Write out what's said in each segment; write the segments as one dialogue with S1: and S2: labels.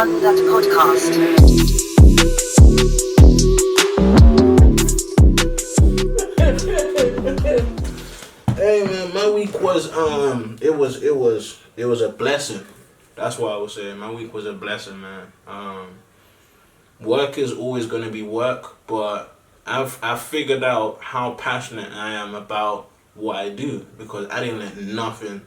S1: BunDat podcast.
S2: Hey man, my week was it was a blessing. That's what I was saying. My week was a blessing, man. Work is always gonna be work, but I've figured out how passionate I am about what I do because I didn't let nothing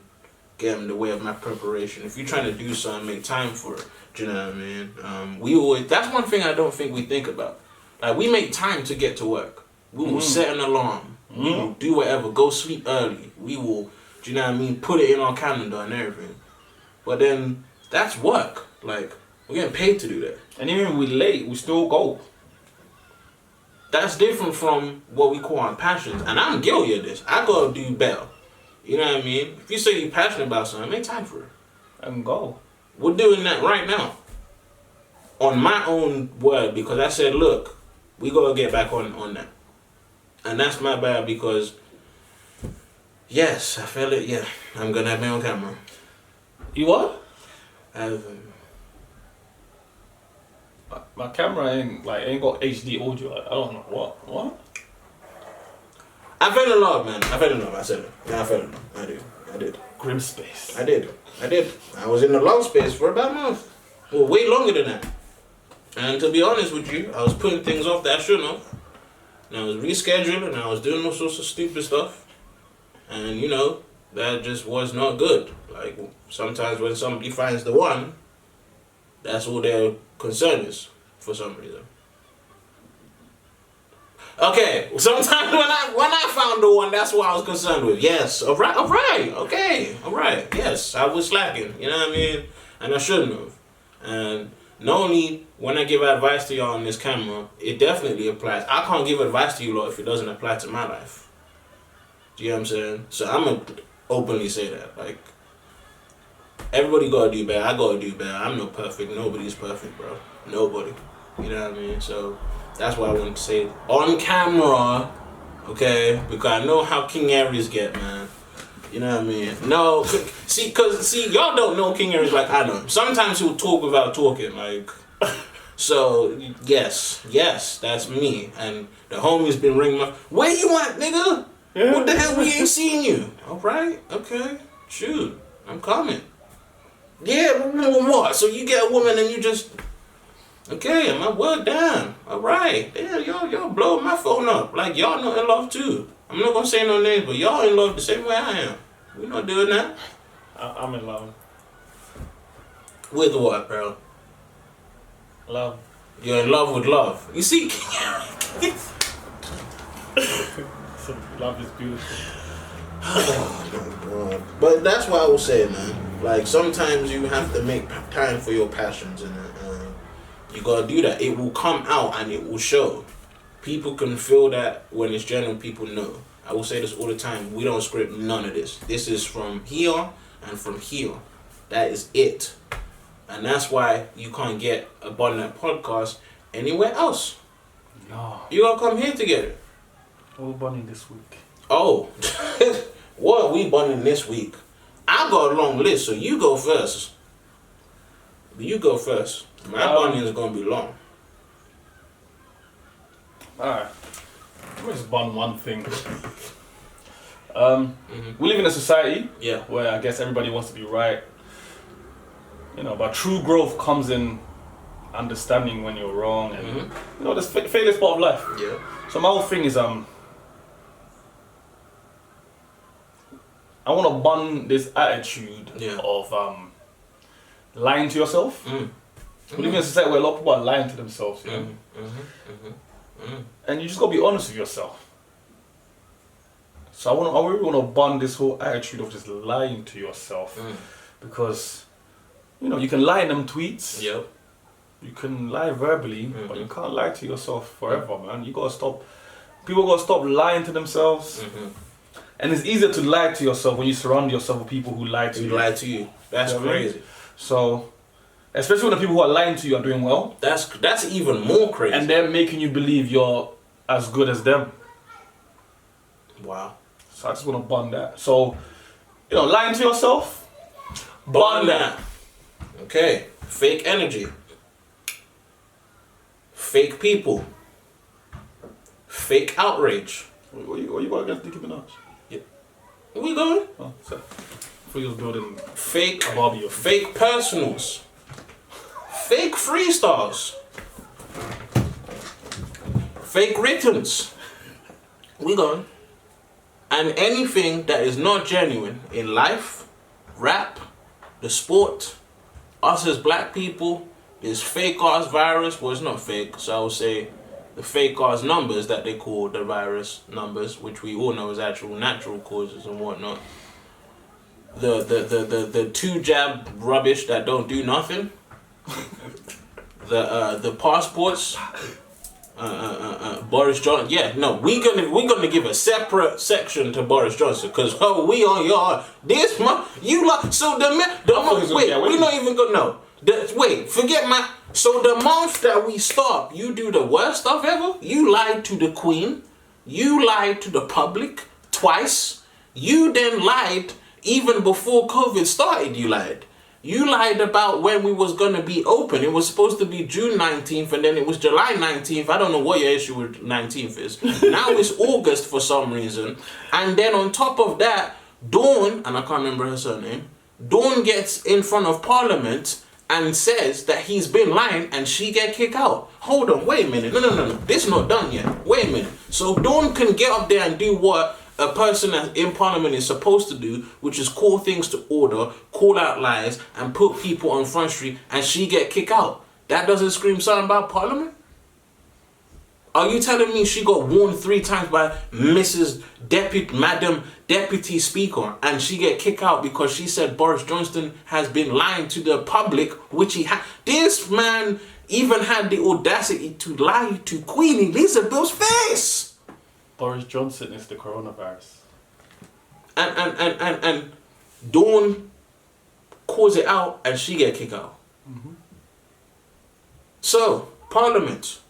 S2: get in the way of my preparation. If you're trying to do something, make time for it. Do you know what I mean? That's one thing I don't think we think about. Like, we make time to get to work. We will set an alarm. We will do whatever. Go sleep early. We will, do you know what I mean? Put it in our calendar and everything. But then, that's work. Like, we're getting paid to do that.
S3: And even if we're late, we still go.
S2: That's different from what we call our passions. And I'm guilty of this. I gotta do better. You know what I mean? If you say you're passionate about something, make time for it.
S3: And go.
S2: We're doing that right now. On my own word, because I said, look, we gotta get back on that. And that's my bad because, yes, I feel it, yeah. I'm gonna have my own camera.
S3: You what? My camera ain't got HD audio. I don't know what.
S2: I fell in love, man. I fell in love. I said it. Yeah, I fell in love. I did.
S3: Grim space.
S2: I did. I was in the love space for about a month. Well, way longer than that. And to be honest with you, I was putting things off that I shouldn't have. And I was rescheduling and I was doing all sorts of stupid stuff. And, you know, that just was not good. Like, sometimes when somebody finds the one, that's all their concern is, for some reason. Okay, sometimes when I found the one, that's what I was concerned with. Yes, all right, yes, I was slacking, you know what I mean? And I shouldn't have. And not only when I give advice to y'all on this camera, it definitely applies. I can't give advice to you lot if it doesn't apply to my life. Do you know what I'm saying? So I'm going to openly say that. Like, everybody got to do better. I got to do better. I'm not perfect. Nobody's perfect, bro. Nobody. You know what I mean? So that's why I wanted to say it on camera, okay? Because I know how King Aries get, man. You know what I mean? No, see, y'all don't know King Aries like I know. Sometimes he'll talk without talking, like. So yes, that's me. And the homie's been ringing my. Where you at, nigga? Yeah. What the hell? We ain't seen you. All right, okay, shoot, I'm coming. Yeah, what? So you get a woman and you just. Okay, my word down. All right, yeah, y'all blowing my phone up. Like y'all not in love too. I'm not gonna say no names, but y'all in love the same way I am. We not doing that.
S3: I'm in love.
S2: With what, bro?
S3: Love.
S2: You're in love with love. You see,
S3: love is beautiful.
S2: Oh my God. But that's what I will say, man. Like sometimes you have to make time for your passions, and you gotta do that. It will come out and it will show. People can feel that when it's genuine. People know. I will say this all the time. We don't script none of this. This is from here and from here. That is it. And that's why you can't get a BunDat podcast anywhere else.
S3: No.
S2: You gotta come here to get it.
S3: We're bunning this week.
S2: Oh. What are we bunning this week? I got a long list, so you go first. You go first. My bunning is gonna be long.
S3: Alright. Let me just bun one thing. We live in a society where I guess everybody wants to be right. You know, but true growth comes in understanding when you're wrong, and you know, this failure's part of life.
S2: Yeah.
S3: So my whole thing is I want to bun this attitude of lying to yourself. We live in a society where a lot of people are lying to themselves. You know? And you just gotta be honest with yourself. So I really want to bun this whole attitude of just lying to yourself, because you know you can lie in them tweets.
S2: Yep.
S3: You can lie verbally, but you can't lie to yourself forever, man. You gotta stop. People gotta stop lying to themselves. And it's easier to lie to yourself when you surround yourself with people who lie to you.
S2: Lie to you. That's crazy.
S3: So, especially when the people who are lying to you are doing well.
S2: That's even more crazy.
S3: And they're making you believe you're as good as them.
S2: Wow.
S3: So I just want to bun that. So, you know, lying to yourself,
S2: BunDat. Okay. Fake energy. fake people, fake outrage.
S3: What you got against Nicki Minaj?
S2: Yeah. Where we going?
S3: Oh, sorry. I thought you was building
S2: fake
S3: a Barbie.
S2: Fake personals. Fake freestyles. Fake writtens. We going. And anything that is not genuine in life, rap, the sport, us as black people, this fake ass virus, well it's not fake, so I would say the fake ass numbers that they call the virus numbers, which we all know is actual natural causes and whatnot. The 2-jab rubbish that don't do nothing. The passports. Boris Johnson. Yeah, no, we're gonna give a separate section to Boris Johnson because we on your this month you like so the month wait we're not even gonna know. Wait, forget my. So the month that we stop, you do the worst stuff ever. You lied to the Queen. You lied to the public twice. You then lied even before COVID started. You lied. You lied about when we was gonna be open. It was supposed to be June 19th and then it was July 19th. I don't know what your issue with 19th is. Now it's August for some reason. And then on top of that, Dawn, and I can't remember her surname, Dawn gets in front of Parliament and says that he's been lying and she get kicked out. Hold on, wait a minute. No. This not done yet. Wait a minute. So Dawn can get up there and do what a person in Parliament is supposed to do, which is call things to order, call out lies, and put people on Front Street, and she get kicked out. That doesn't scream something about Parliament? Are you telling me she got warned 3 times by Madam Deputy Speaker, and she get kicked out because she said Boris Johnson has been lying to the public, which he had? This man even had the audacity to lie to Queen Elizabeth's face.
S3: Boris Johnson is the coronavirus.
S2: And Dawn calls it out and she get kicked out. Mm-hmm. So, Parliament,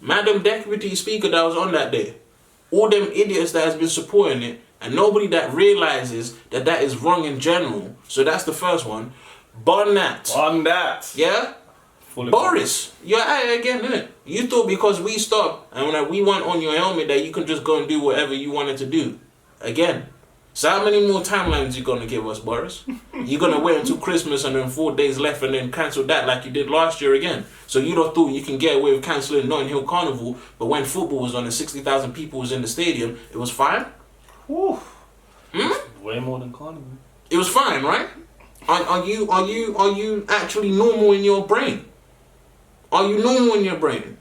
S2: Madam Deputy Speaker that was on that day, all them idiots that has been supporting it, and nobody that realizes that that is wrong in general. So that's the first one. BunDat. Yeah? Boris, you're at it again, innit? You thought because we stopped and when we went on your helmet that you can just go and do whatever you wanted to do. Again. So how many more timelines you gonna give us, Boris? You're gonna wait until Christmas and then 4 days left and then cancel that like you did last year again. So you don't thought you can get away with cancelling Notting Hill Carnival, but when football was on and 60,000 people was in the stadium, it was fine?
S3: Whew. Way more than Carnival.
S2: It was fine, right? Are you actually normal in your brain? Are you normal in your brain?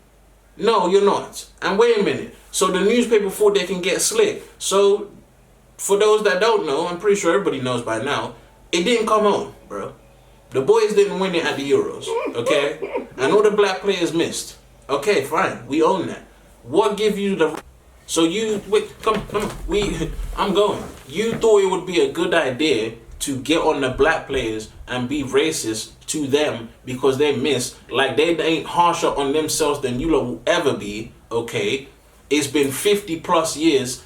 S2: No, you're not. And wait a minute. So the newspaper thought they can get slick. So for those that don't know, I'm pretty sure everybody knows by now, it didn't come on, bro. The boys didn't win it at the Euros, okay? And all the black players missed. Okay, fine. We own that. What give you the... So you... Wait, come on. I'm going. You thought it would be a good idea to get on the black players and be racist to them because they miss, like they ain't harsher on themselves than you lot will ever be, okay? It's been 50 plus years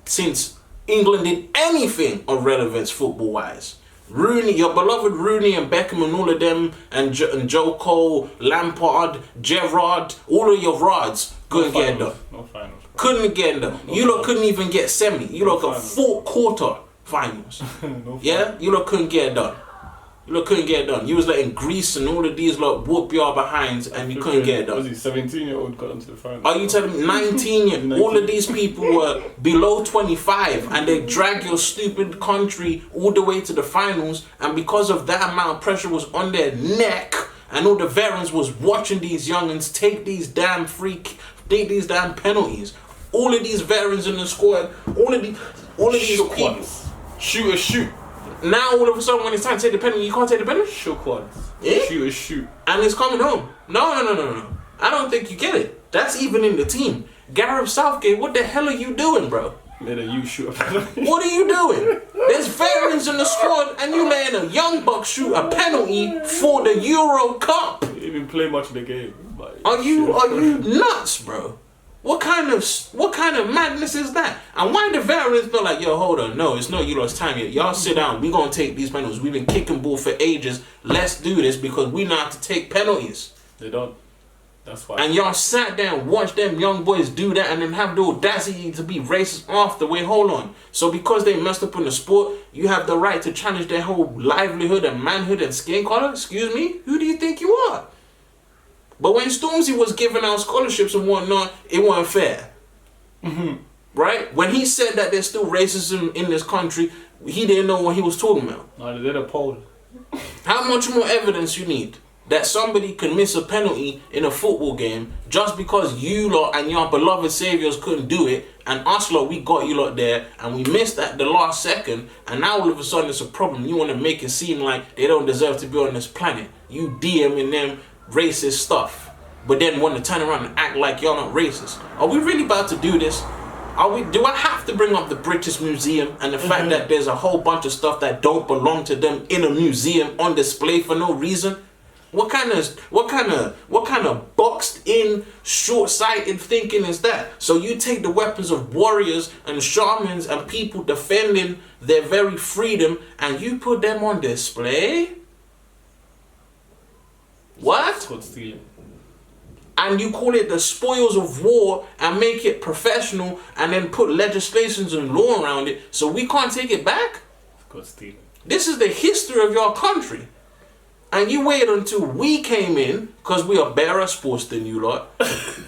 S2: since England did anything of relevance football-wise. Rooney, your beloved Rooney and Beckham and all of them, and Joe Cole, Lampard, Gerrard, all of your rods couldn't get it done.
S3: No finals.
S2: Couldn't get it done. You lot couldn't even get semi. You lot got 4 quarter finals. Yeah? You lot couldn't get it done. You lot couldn't get it done. You was letting Greece and all of these lot whoop your behinds and you couldn't get it done.
S3: Was he 17-year-old got into the final?
S2: Are you telling me 19 all of these people were below 25 and they drag your stupid country all the way to the finals, and because of that amount of pressure was on their neck and all the veterans was watching these youngins take these damn penalties. All of these veterans in the squad, all of these people.
S3: Ones. Shoot.
S2: Now all of a sudden when it's time to take the penalty, you can't take the penalty?
S3: Shook ones.
S2: Yeah?
S3: Shoot.
S2: And it's coming home. No. I don't think you get it. That's even in the team. Gareth Southgate, what the hell are you doing, bro?
S3: Let you shoot a penalty.
S2: What are you doing? There's veterans in the squad and you letting a young buck shoot a penalty for the Euro Cup.
S3: He didn't even play much of the game.
S2: Are you nuts, bro? What kind of madness is that? And why the veterans not like, yo, hold on, no, it's not you lot's time yet. Y'all sit down, we gonna take these penalties. We've been kicking ball for ages. Let's do this because we know how to take penalties.
S3: They don't. That's why.
S2: And y'all sat there and watched them young boys do that and then have the audacity to be racist after. Wait, hold on. So because they messed up in the sport, you have the right to challenge their whole livelihood and manhood and skin color? Excuse me? Who do you think you are? But when Stormzy was giving out scholarships and whatnot, it wasn't fair. Right? When he said that there's still racism in this country, he didn't know what he was talking about.
S3: No, they did a poll.
S2: How much more evidence you need that somebody can miss a penalty in a football game just because you lot and your beloved saviors couldn't do it, and us lot, we got you lot there and we missed at the last second, and now all of a sudden it's a problem. You want to make it seem like they don't deserve to be on this planet. You DMing them racist stuff, but then want to turn around and act like you're not racist. Are we really about to do this? Do I have to bring up the British Museum and the fact that there's a whole bunch of stuff that don't belong to them in a museum on display for no reason? What kind of boxed in, short-sighted thinking is that? So you take the weapons of warriors and shamans and people defending their very freedom and you put them on display? What? And you call it the spoils of war and make it professional and then put legislations and law around it so we can't take it back? This is the history of your country. And you wait until we came in, because we are better at sports than you lot,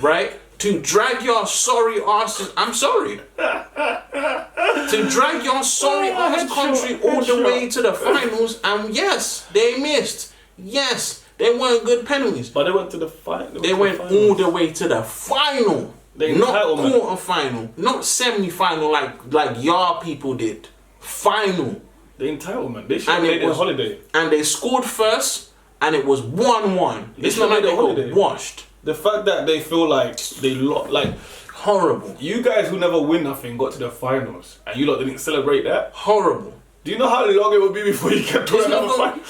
S2: right? To drag your sorry asses, I'm sorry. To drag your sorry ass country all the way to the finals, and yes, they missed. Yes, they weren't good penalties.
S3: But they went to the final.
S2: They went all the way to the final. Not quarter final, not semi-final like y'all people did. Final.
S3: The entitlement. They should have made it a holiday.
S2: And they scored first, and it was 1-1. It's not like they got washed.
S3: The fact that they feel like they lost, like
S2: horrible.
S3: You guys who never win nothing got to the finals, and you lot didn't celebrate that.
S2: Horrible.
S3: Do you know how long it would be before you get to another final?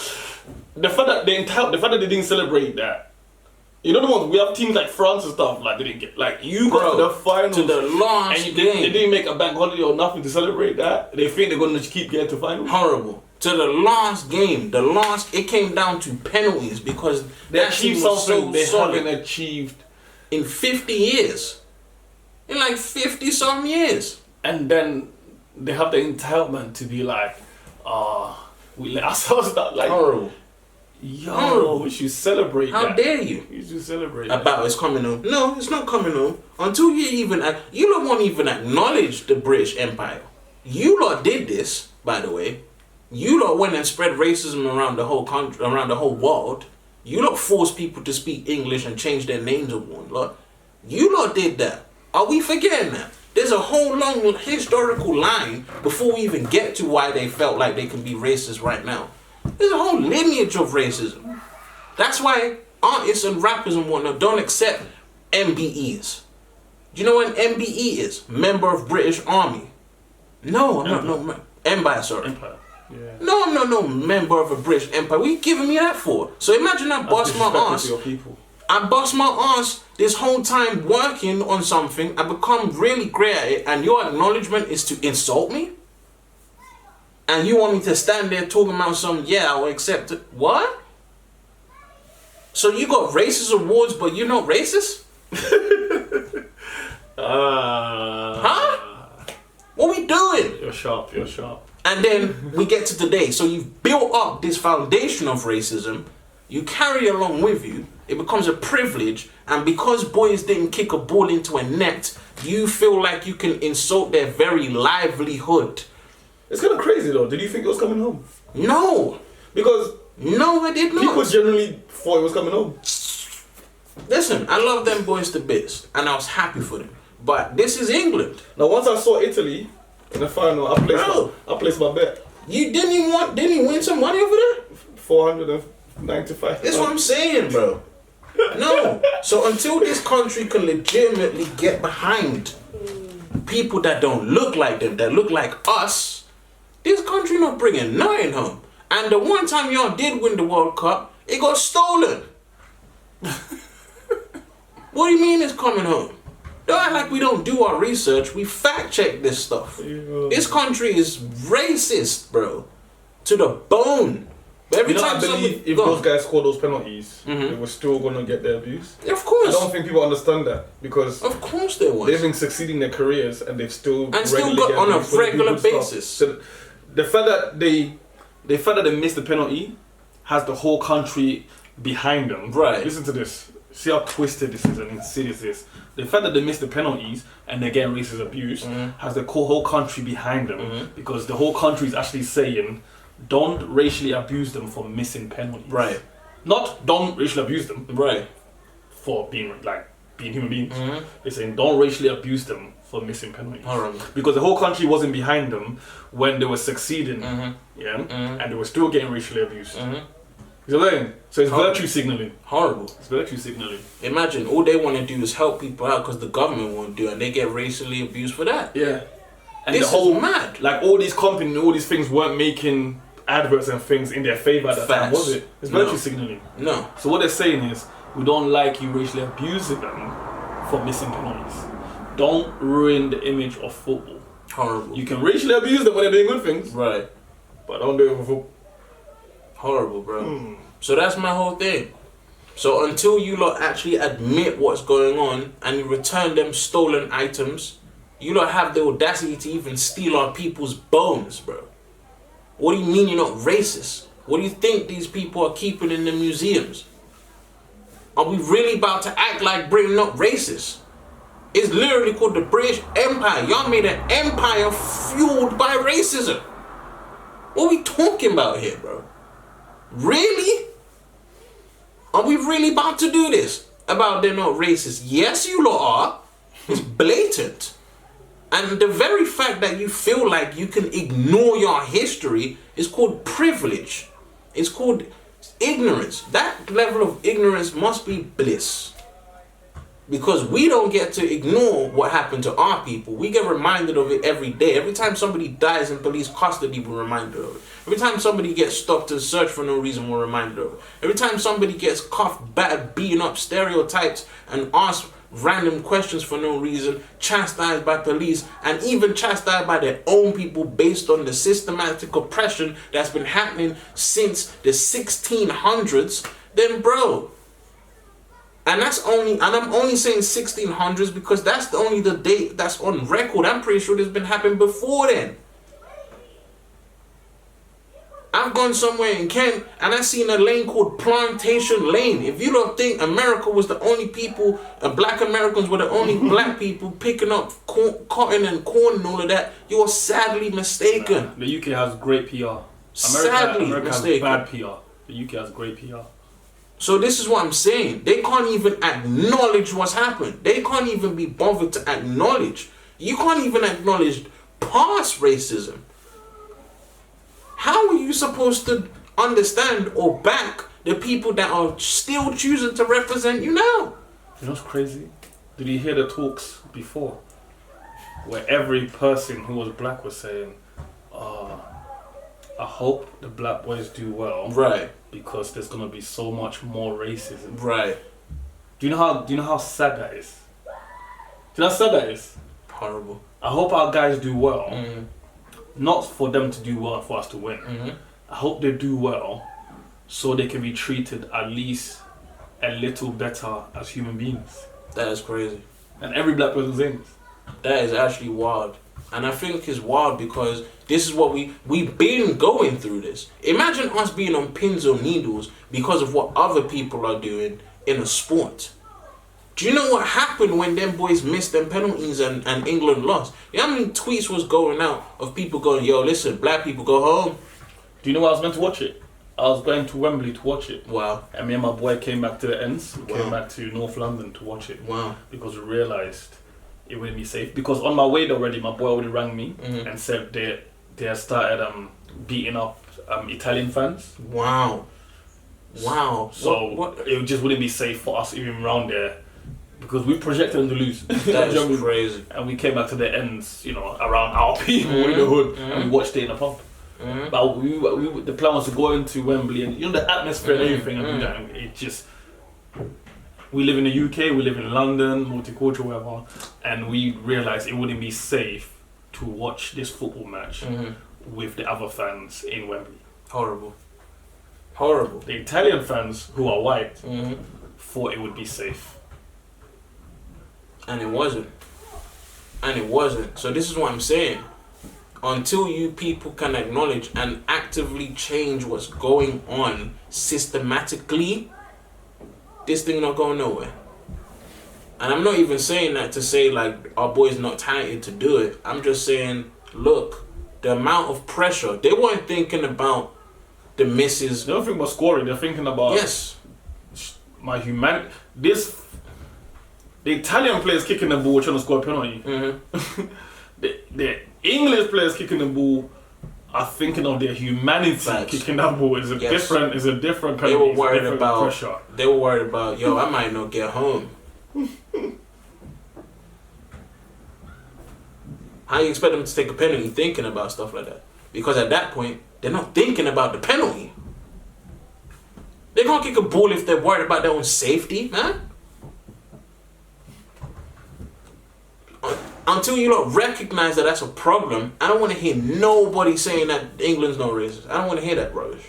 S3: The fact that they didn't celebrate that. You know the ones, we have teams like France and stuff, like they didn't get, like you got to the finals.
S2: To the last game.
S3: They didn't make a bank holiday or nothing to celebrate that. They think they're going to keep getting to finals.
S2: Horrible. To the last game. It came down to penalties because
S3: they achieved something they haven't achieved
S2: in 50 years. In like 50 some years.
S3: And then they have the entitlement to be like, we let ourselves down. Like,
S2: horrible.
S3: Yo, we should celebrate that.
S2: How dare you?
S3: You should celebrate
S2: about it's coming home. No, it's not coming home. Until you lot won't even acknowledge the British Empire. You lot did this, by the way. You lot went and spread racism around the whole country, around the whole world. You lot forced people to speak English and change their names and whatnot. You lot did that. Are we forgetting that? There's a whole long historical line before we even get to why they felt like they can be racist right now. There's a whole lineage of racism. That's why artists and rappers and whatnot don't accept MBEs. Do you know what an MBE is? Member of British Army. No, I'm not no Empire, sorry.
S3: Empire. Yeah.
S2: No, I'm not no member of a British Empire. What are you giving me that for? So imagine I bust my ass. I bust my ass this whole time working on something. I become really great at it, and your acknowledgement is to insult me? And you want me to stand there talking about I'll accept it. What? So you got racist awards, but you're not racist? Huh? What we doing?
S3: You're sharp.
S2: And then we get to today. So you've built up this foundation of racism. You carry it along with you. It becomes a privilege. And because boys didn't kick a ball into a net, you feel like you can insult their very livelihood.
S3: It's kind of crazy though. Did you think it was coming home?
S2: No. No, I did not.
S3: People generally thought it was coming home.
S2: Listen, I love them boys to bits, and I was happy for them. But this is England.
S3: Now, once I saw Italy in the final, I placed my bet.
S2: You didn't he win some money over there?
S3: 495.
S2: That's what I'm saying, bro. No. So until this country can legitimately get behind people that don't look like them, that look like us, this country not bringing nothing home. And the one time y'all did win the World Cup, it got stolen. What do you mean it's coming home? Don't act like we don't do our research. We fact check this stuff. Yeah. This country is racist, bro. To the bone. But every
S3: You know,
S2: time
S3: I believe
S2: somebody,
S3: if
S2: go
S3: those
S2: on.
S3: guys score those penalties, they were still gonna get their abuse.
S2: Of
S3: I
S2: course,
S3: don't think people understand that because
S2: of course they was.
S3: they've been succeeding their careers and they've still
S2: And still
S3: regularly
S2: got
S3: get
S2: on a
S3: abused for the
S2: regular
S3: good stuff.
S2: basis.
S3: So the fact that they missed the penalty has the whole country behind them.
S2: Right.
S3: Listen to this. See how twisted this is and insidious this is. The fact that they missed the penalties and they're getting racist abuse has the whole country behind them because the whole country is actually saying, don't racially abuse them for missing penalties.
S2: Right.
S3: Not don't racially abuse them
S2: Right.
S3: for being human beings. They're saying don't racially abuse them for missing penalties.
S2: Horrible.
S3: Because the whole country wasn't behind them when they were succeeding, and they were still getting racially abused. You know what I'm saying? So it's virtue signaling.
S2: Horrible.
S3: It's virtue signaling.
S2: Imagine all they want to do is help people out because the government won't do it, and they get racially abused for that.
S3: Yeah. And
S2: This
S3: the whole
S2: is mad.
S3: like all these companies, all these things weren't making adverts and things in their favor at that time,
S2: Facts.
S3: was it? It's
S2: No.
S3: virtue signaling.
S2: No.
S3: So what they're saying is, we don't like you racially abusing them for missing penalties. Don't ruin the image of football.
S2: Horrible.
S3: You can racially abuse them when they're doing good things,
S2: Right.
S3: but don't do it for football.
S2: Horrible, bro. So that's my whole thing. So until you lot actually admit what's going on and you return them stolen items, you lot have the audacity to even steal our people's bones, bro. What do you mean you're not racist? What do you think these people are keeping in the museums? Are we really about to act like Britain not racist? It's literally called the British Empire. Y'all made an empire fueled by racism. What are we talking about here, bro? Really? Are we really about to do this? About they're not racist? Yes, you lot are. It's blatant. And the very fact that you feel like you can ignore your history is called privilege. It's called ignorance. That level of ignorance must be bliss. Because we don't get to ignore what happened to our people. We get reminded of it every day. Every time somebody dies in police custody, we're reminded of it. Every time somebody gets stopped and searched for no reason, we're reminded of it. Every time somebody gets cuffed, battered, beaten up, stereotyped, and asked random questions for no reason, chastised by police, and even chastised by their own people based on the systematic oppression that's been happening since the 1600s, then bro, and I'm only saying 1600s because that's the date that's on record. I'm pretty sure this been happening before then. I've gone somewhere in Kent and I seen a lane called Plantation Lane. If you don't think America was the only people, black Americans were the only black people picking up cotton and corn and all of that, you are sadly mistaken.
S3: The UK has great PR.
S2: Sadly
S3: America has
S2: mistaken.
S3: bad PR. The UK has great PR.
S2: So this is what I'm saying. They can't even acknowledge what's happened. They can't even be bothered to acknowledge. You can't even acknowledge past racism. How are you supposed to understand or back the people that are still choosing to represent you now?
S3: You know what's crazy? Did you hear the talks before? Where every person who was black was saying, I hope the black boys do well.
S2: Right.
S3: Because there's gonna be so much more racism.
S2: Right.
S3: Do you know how sad that is? Do you know how sad that is?
S2: Horrible.
S3: I hope our guys do well. Not for them to do well and for us to win. I hope they do well so they can be treated at least a little better as human beings.
S2: That is crazy.
S3: And every black person saying this.
S2: That is actually wild. And I think it's wild because this is what we've been going through this. Imagine us being on pins or needles because of what other people are doing in a sport. Do you know what happened when them boys missed them penalties and England lost? You know how many tweets was going out of people going, yo, listen, black people go home?
S3: Do you know what I was meant to watch it? I was going to Wembley to watch it.
S2: Wow.
S3: And me and my boy came back to the ends. We came back to North London to watch it.
S2: Wow.
S3: Because we realised it wouldn't be safe. Because on my way there already, my boy already rang me and said they had started beating up Italian fans.
S2: Wow. Wow.
S3: So it just wouldn't be safe for us even around there. Because we projected them to lose.
S2: That is crazy.
S3: And we came back to the ends, around our people in the hood, and we watched it in a pub. But the plan was to go into Wembley and the atmosphere and everything, and do that. And it just, we live in the UK, we live in London, multicultural, whatever, and we realised it wouldn't be safe to watch this football match with the other fans in Wembley.
S2: Horrible. Horrible.
S3: The Italian fans, who are white,
S2: Mm-hmm.
S3: thought it would be safe.
S2: And it wasn't. And it wasn't. So this is what I'm saying. Until you people can acknowledge and actively change what's going on systematically, this thing not going nowhere. And I'm not even saying that to say like our boys not talented to do it. I'm just saying, look, the amount of pressure. They weren't thinking about the misses.
S3: They don't think about scoring. They're thinking about
S2: Yes.
S3: my humanity. The Italian players kicking the ball trying to score a penalty.
S2: Mm-hmm.
S3: the English players kicking the ball are thinking of their humanity.
S2: Facts.
S3: Kicking that ball is a different penalty.
S2: They were worried
S3: different
S2: about
S3: pressure.
S2: They were worried about, yo, I might not get home. How you expect them to take a penalty thinking about stuff like that? Because at that point, they're not thinking about the penalty. They can't kick a ball if they're worried about their own safety, man. Until you lot recognize that that's a problem, I don't want to hear nobody saying that England's not racist. I don't want to hear that rubbish.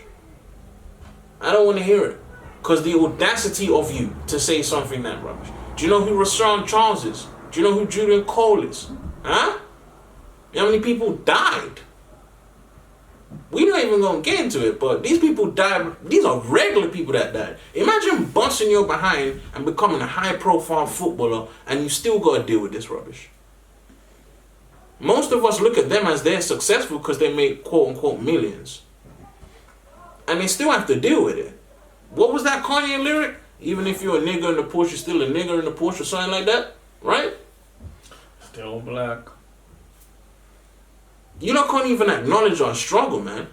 S2: I don't want to hear it. Because the audacity of you to say something that rubbish. Do you know who Rashawn Charles is? Do you know who Julian Cole is? Huh? You know how many people died? We're not even going to get into it, but these people died. These are regular people that died. Imagine busting your behind and becoming a high-profile footballer and you still got to deal with this rubbish. Most of us look at them as they're successful because they make quote-unquote millions. And they still have to deal with it. What was that Kanye lyric? Even if you're a nigger in the Porsche, you're still a nigger in the Porsche or something like that? Right?
S3: Still black.
S2: You lot can't even acknowledge our struggle, man.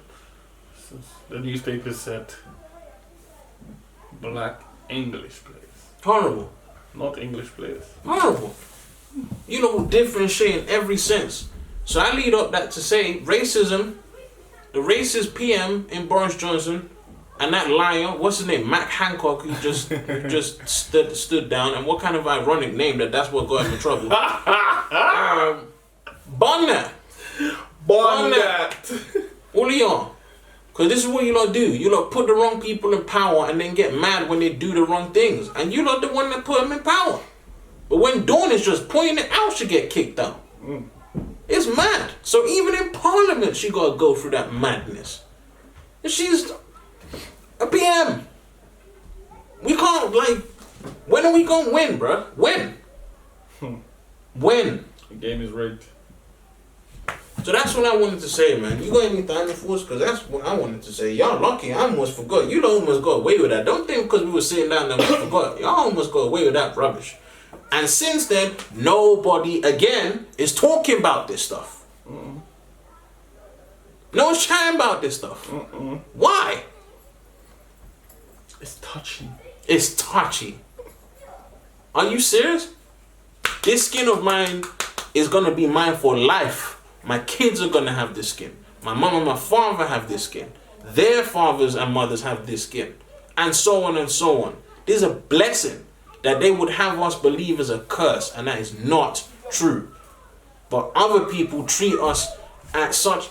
S3: The newspaper said black English players.
S2: Horrible.
S3: Not English players.
S2: Horrible. You know, differentiate in every sense. So I lead up that to say racism, the racist PM in Boris Johnson, and that liar, what's his name, Mac Hancock, who just stood down, and what kind of ironic name that's what got him in trouble. BunDat.
S3: BunDat.
S2: All of y'all. Because this is what you lot do. You lot put the wrong people in power and then get mad when they do the wrong things. And you lot the one that put them in power. But when Dawn is just pointing it out, she get kicked out. It's mad. So even in Parliament, she got to go through that madness. And she's a PM. We can't, like, when are we going to win, bruh? When? When?
S3: The game is rigged.
S2: So that's what I wanted to say, man. You got anything on the force? Because that's what I wanted to say. Y'all lucky. I almost forgot. You almost got away with that. Don't think because we were sitting down that we forgot. Y'all almost got away with that rubbish. And since then, nobody, again, is talking about this stuff. No one's chatting about this stuff. Why?
S3: It's touchy.
S2: It's touchy. Are you serious? This skin of mine is going to be mine for life. My kids are going to have this skin. My mom and my father have this skin. Their fathers and mothers have this skin. And so on and so on. This is a blessing that they would have us believe is a curse. And that is not true. But other people treat us at such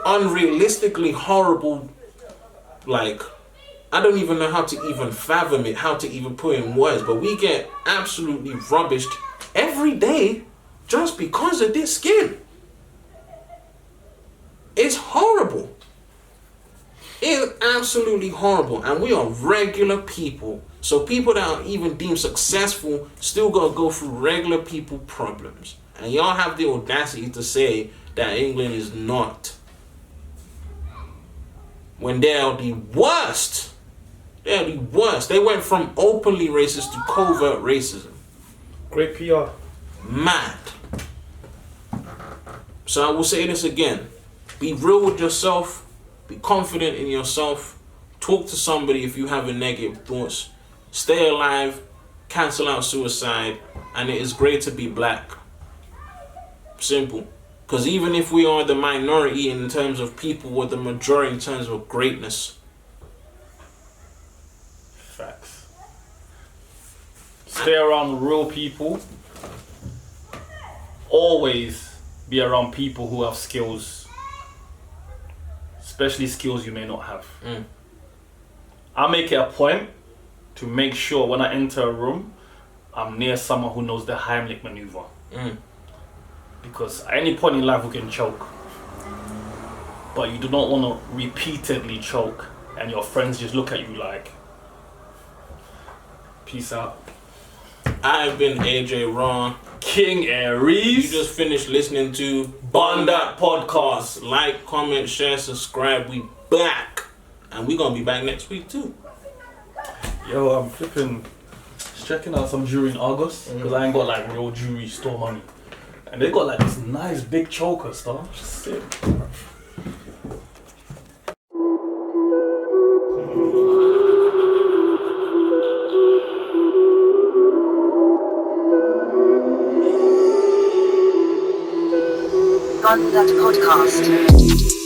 S2: unrealistically horrible, like, I don't even know how to even fathom it, how to even put it in words. But we get absolutely rubbished every day just because of this skin. It's horrible. It's absolutely horrible. And we are regular people. So people that are even deemed successful still gotta go through regular people problems. And y'all have the audacity to say that England is not. When they are the worst. They are the worst. They went from openly racist to covert racism.
S3: Great PR.
S2: Mad. So I will say this again. Be real with yourself. Be confident in yourself. Talk to somebody if you have a negative thoughts. Stay alive. Cancel out suicide. And it is great to be black. Simple. Because even if we are the minority in terms of people, we're the majority in terms of greatness.
S3: Facts. Stay around real people. Always be around people who have skills. Especially skills you may not have. I make it a point to make sure when I enter a room, I'm near someone who knows the Heimlich maneuver. Because at any point in life we can choke. But you do not want to repeatedly choke and your friends just look at you like, peace out.
S2: I've been AJ Ron.
S3: King Aries.
S2: You just finished listening to
S3: BunDat Podcast.
S2: Like, comment, share, subscribe. We back. And we gonna be back next week too.
S3: Yo, I'm flipping, checking out some jewelry in August because I ain't got like real jewelry store money, and they got like this nice big choker stuff. Sick.
S1: BunDat Podcast.